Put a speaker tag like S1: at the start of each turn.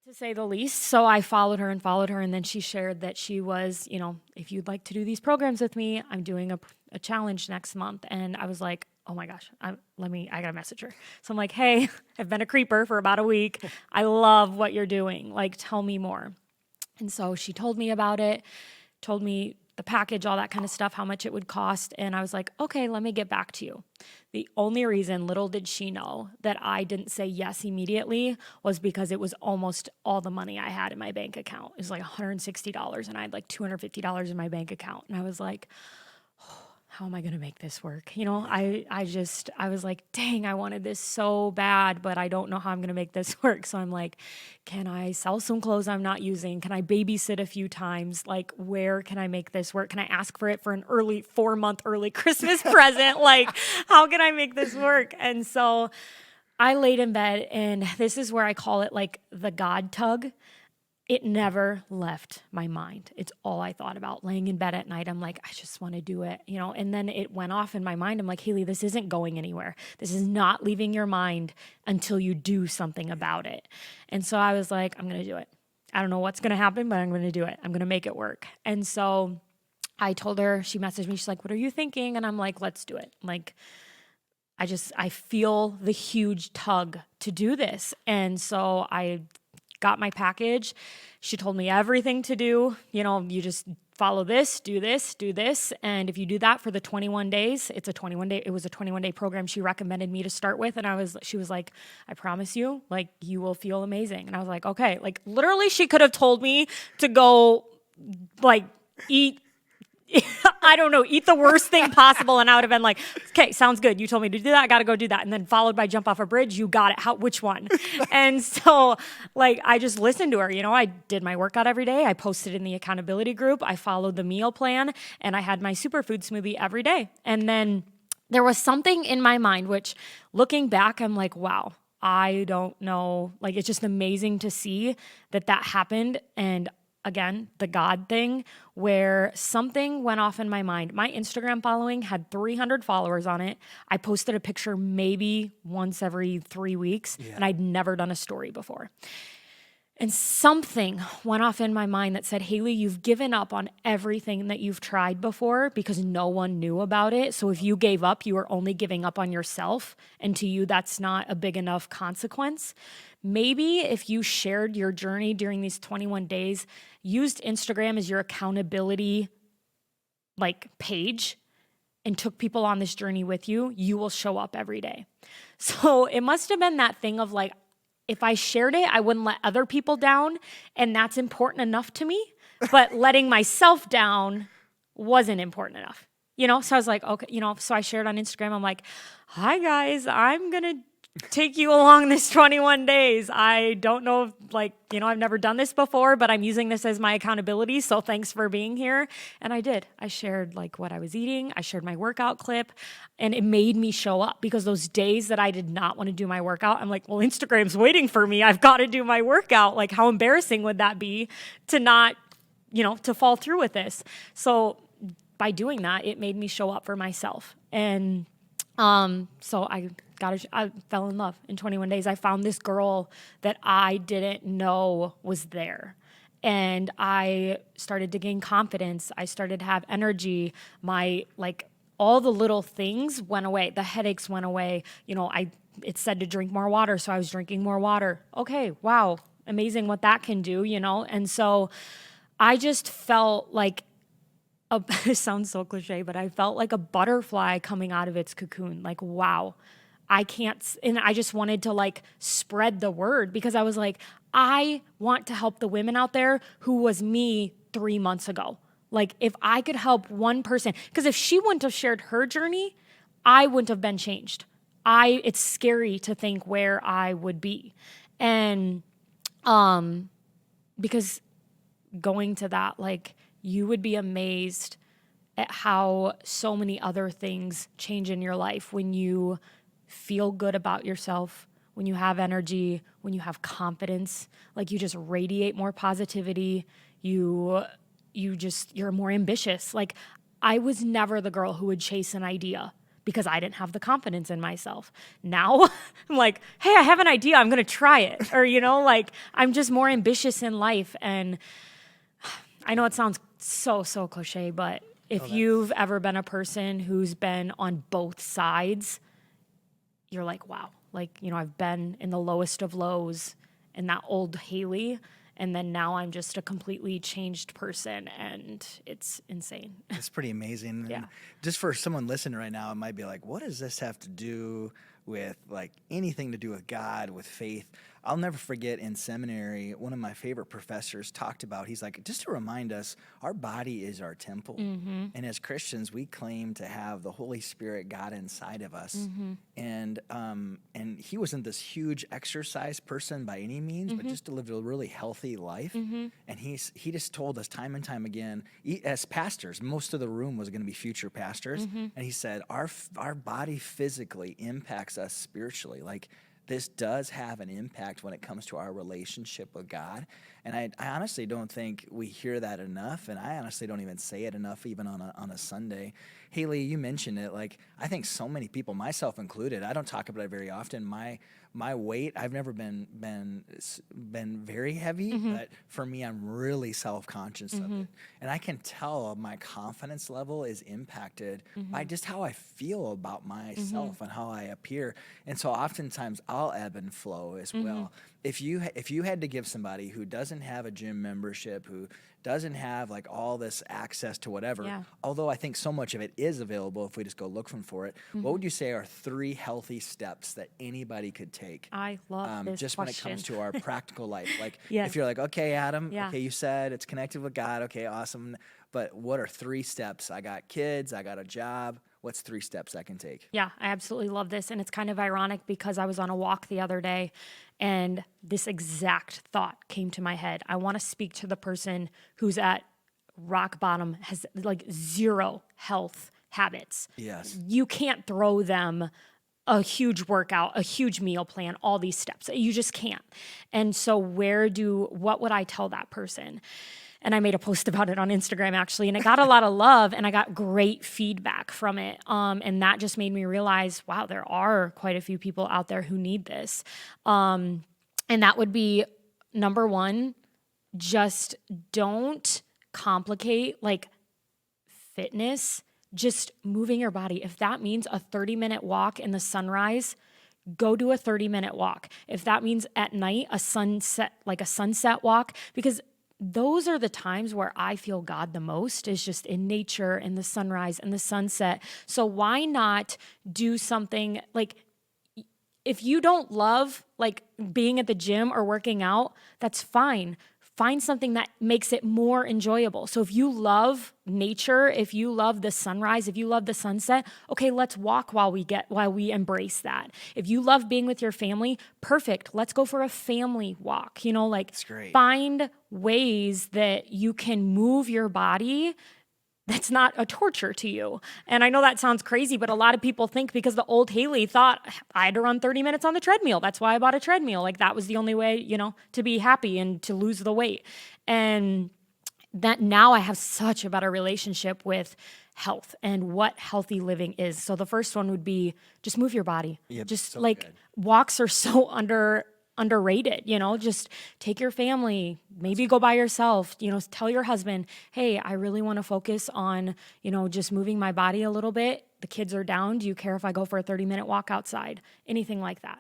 S1: to say the least. So I followed her. And then she shared that she was, if you'd like to do these programs with me, I'm doing a challenge next month. And I was like, oh my gosh, I gotta message her. So I'm like, hey, I've been a creeper for about a week. I love what you're doing. Like, tell me more. And so she told me about it, told me the package, all that kind of stuff, how much it would cost. And I was like, okay, let me get back to you. The only reason, little did she know, that I didn't say yes immediately was because it was almost all the money I had in my bank account. It was like $160 and I had like $250 in my bank account. And I was like, how am I going to make this work? I was like, dang, I wanted this so bad, but I don't know how I'm going to make this work. So I'm like, can I sell some clothes I'm not using? Can I babysit a few times? Like, where can I make this work? Can I ask for it for an 4-month early Christmas present? Like, how can I make this work? And so I laid in bed, and this is where I call it like the God tug. It never left my mind. It's all I thought about. Laying in bed at night, I'm like, I just want to do it, and then it went off in my mind. I'm like, Hailey, this isn't going anywhere. This is not leaving your mind until you do something about it. And so I was like, I'm going to do it. I don't know what's going to happen, but I'm going to do it. I'm going to make it work. And so I told her, she messaged me, she's like, what are you thinking? And I'm like, let's do it. Like, I feel the huge tug to do this. And so I got my package. She told me everything to do. You just follow this, do this, do this. And if you do that for the 21 days, it was a 21-day program she recommended me to start with. And she was like, I promise you, like, you will feel amazing. And I was like, okay. Like, literally, she could have told me to go, like, eat the worst thing possible. And I would have been like, okay, sounds good. You told me to do that. I got to go do that. And then followed by jump off a bridge. You got it. Which one? And so like, I just listened to her. I did my workout every day. I posted in the accountability group. I followed the meal plan, and I had my superfood smoothie every day. And then there was something in my mind, which looking back, I'm like, wow, I don't know. Like, it's just amazing to see that happened. And again, the God thing, where something went off in my mind. My Instagram following had 300 followers on it. I posted a picture maybe once every 3 weeks, and I'd never done a story before. And something went off in my mind that said, Hailey, you've given up on everything that you've tried before because no one knew about it. So if you gave up, you were only giving up on yourself. And to you, that's not a big enough consequence. Maybe if you shared your journey during these 21 days, used Instagram as your accountability page, and took people on this journey with you, you will show up every day. So it must have been that thing of like, if I shared it, I wouldn't let other people down, and that's important enough to me. But letting myself down wasn't important enough, So I was like, okay, so I shared on Instagram. I'm like, hi guys, I'm gonna take you along this 21 days. I don't know, I've never done this before, but I'm using this as my accountability. So thanks for being here. And I did. I shared what I was eating. I shared my workout clip, and it made me show up, because those days that I did not want to do my workout, I'm like, well, Instagram's waiting for me. I've got to do my workout. Like, how embarrassing would that be to not, to fall through with this? So by doing that, it made me show up for myself. And so I fell in love in 21 days. I found this girl that I didn't know was there. And I started to gain confidence. I started to have energy. All the little things went away. The headaches went away. It said to drink more water, so I was drinking more water. Okay, wow, amazing what that can do, And so I just felt like, it sounds so cliche, but I felt like a butterfly coming out of its cocoon. Like, wow, and I just wanted to spread the word, because I was like, I want to help the women out there who was me 3 months ago. Like, if I could help one person, because if she wouldn't have shared her journey, I wouldn't have been changed. It's scary to think where I would be. And, because going to that, you would be amazed at how so many other things change in your life when you feel good about yourself, when you have energy, when you have confidence. You just radiate more positivity. You're more ambitious. I was never the girl who would chase an idea because I didn't have the confidence in myself. Now I'm like, hey, I have an idea. I'm going to try it. Or, like I'm just more ambitious in life. And I know it sounds so cliche, but if you've ever been a person who's been on both sides, you're like, wow, like, I've been in the lowest of lows and that old Hailey. And then now I'm just a completely changed person, and it's insane.
S2: It's pretty amazing.
S1: Yeah.
S2: And just for someone listening right now, it might be like, what does this have to do with like anything to do with God, with faith? I'll never forget in seminary, one of my favorite professors talked about, he's like, just to remind us, our body is our temple.
S1: Mm-hmm.
S2: And as Christians, we claim to have the Holy Spirit, God inside of us.
S1: Mm-hmm.
S2: And he wasn't this huge exercise person by any means, but just to live a really healthy life.
S1: Mm-hmm.
S2: And he just told us time and time again, as pastors, most of the room was going to be future pastors.
S1: Mm-hmm.
S2: And he said, our body physically impacts us spiritually. Like, this does have an impact when it comes to our relationship with God. And I honestly don't think we hear that enough. And I honestly don't even say it enough, even on a Sunday. Hailey, you mentioned it. Like, I think so many people, myself included, I don't talk about it very often. My weight, I've never been very heavy, but for me, I'm really self-conscious of it. And I can tell my confidence level is impacted by just how I feel about myself and how I appear. And so oftentimes I'll ebb and flow as well. If you had to give somebody who doesn't have a gym membership, who doesn't have like all this access to whatever, although I think so much of it is available if we just go looking for it, what would you say are 3 healthy steps that anybody could take?
S1: I love this
S2: just
S1: question.
S2: when it comes to our practical life. Like,
S1: Yes.
S2: if you're like, okay, Adam,
S1: Yeah.
S2: okay, you said it's connected with God, okay, awesome. But what are 3 steps? I got kids, I got a job. What's 3 steps I can take?
S1: Yeah, I absolutely love this. And it's kind of ironic because I was on a walk the other day and this exact thought came to my head. I want to speak to the person who's at rock bottom, has like 0 health habits.
S2: Yes.
S1: You can't throw them a huge workout, a huge meal plan, all these steps. You just can't. And so what would I tell that person? And I made a post about it on Instagram, actually, and it got a lot of love, and I got great feedback from it. And that just made me realize, wow, there are quite a few people out there who need this. And that would be, number 1, just don't complicate like fitness, just moving your body. If that means a 30-minute walk in the sunrise, go do a 30-minute walk. If that means at night, a sunset walk, because those are the times where I feel God the most, is just in nature and the sunrise and the sunset. So why not do something like, if you don't love like being at the gym or working out, that's fine. Find something that makes it more enjoyable. So if you love nature, if you love the sunrise, if you love the sunset, okay, let's walk while we embrace that. If you love being with your family, perfect. Let's go for a family walk.
S2: That's great.
S1: Find ways that you can move your body that's not a torture to you. And I know that sounds crazy, but a lot of people think because the old Hailey thought I had to run 30 minutes on the treadmill. That's why I bought a treadmill. Like that was the only way, to be happy and to lose the weight. And that now I have such a better relationship with health and what healthy living is. So the first one would be just move your body.
S2: Yep,
S1: just
S2: so
S1: like
S2: good.
S1: Walks are so underrated, just take your family, maybe go by yourself, tell your husband, hey, I really want to focus on, just moving my body a little bit. The kids are down. Do you care if I go for a 30-minute walk outside? Anything like that.